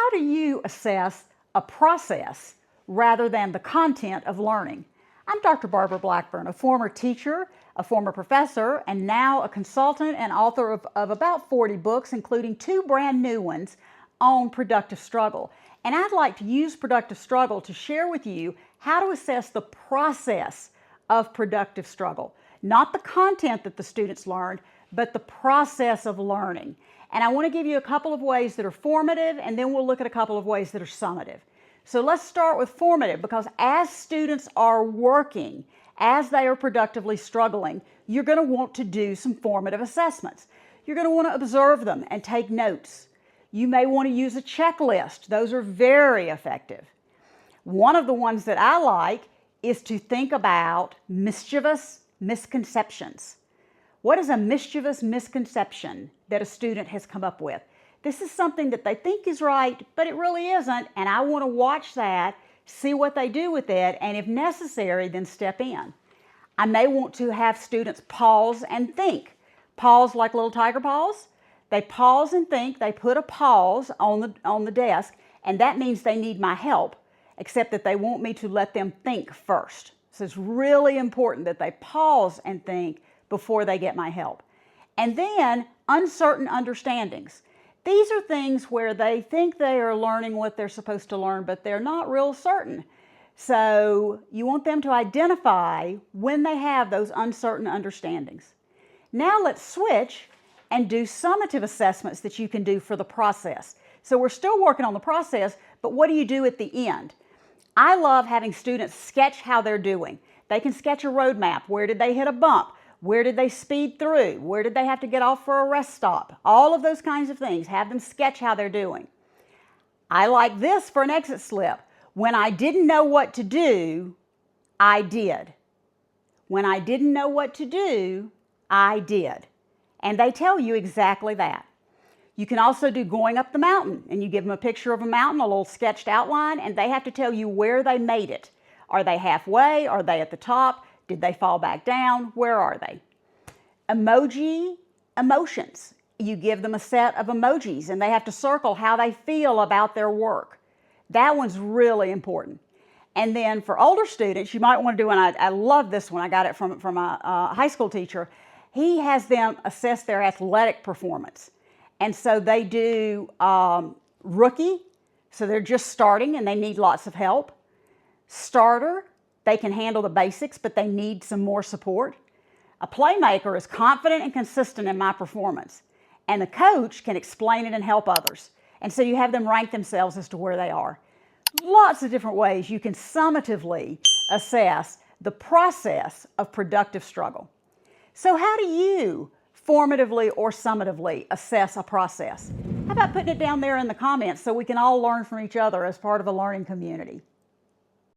How do you assess a process rather than the content of learning? I'm Dr. Barbara Blackburn, a former teacher, a former professor, and now a consultant and author of about 40 books, including 2 brand new ones on productive struggle. And I'd like to use productive struggle to share with you how to assess the process of productive struggle. Not the content that the students learned, but the process of learning. And I want to give you a couple of ways that are formative, and then we'll look at a couple of ways that are summative. So let's start with formative, because as students are working, as they are productively struggling, you're going to want to do some formative assessments. You're going to want to observe them and take notes. You may want to use a checklist. Those are very effective. One of the ones that I like is to think about mischievous misconceptions. What is a mischievous misconception that a student has come up with? This is something that they think is right, but it really isn't, and I want to watch that, see what they do with it, and if necessary, then step in. I may want to have students pause and think. Pause like little tiger paws. They pause and think. They put a pause on the desk, and that means they need my help, except that they want me to let them think first. So it's really important that they pause and think before they get my help. And then uncertain understandings. These are things where they think they are learning what they're supposed to learn, but they're not real certain. So you want them to identify when they have those uncertain understandings. Now let's switch and do summative assessments that you can do for the process. So we're still working on the process, but what do you do at the end? I love having students sketch how they're doing. They can sketch a roadmap. Where did they hit a bump? Where did they speed through? Where did they have to get off for a rest stop? All of those kinds of things. Have them sketch how they're doing. I like this for an exit slip. When I didn't know what to do, I did. When I didn't know what to do, I did. And they tell you exactly that. You can also do going up the mountain, and you give them a picture of a mountain, a little sketched outline, and they have to tell you where they made it. Are they halfway? Are they at the top? Did they fall back down? Where are they? Emotions. You give them a set of emojis, and they have to circle how they feel about their work. That one's really important. And then for older students, you might want to do, and I love this one. I got it from a high school teacher. He has them assess their athletic performance. And so they do rookie, so they're just starting and they need lots of help. Starter, they can handle the basics, but they need some more support. A playmaker is confident and consistent in my performance. And the coach can explain it and help others. And so you have them rank themselves as to where they are. Lots of different ways you can summatively assess the process of productive struggle. So how do you formatively or summatively assess a process? How about putting it down there in the comments so we can all learn from each other as part of a learning community?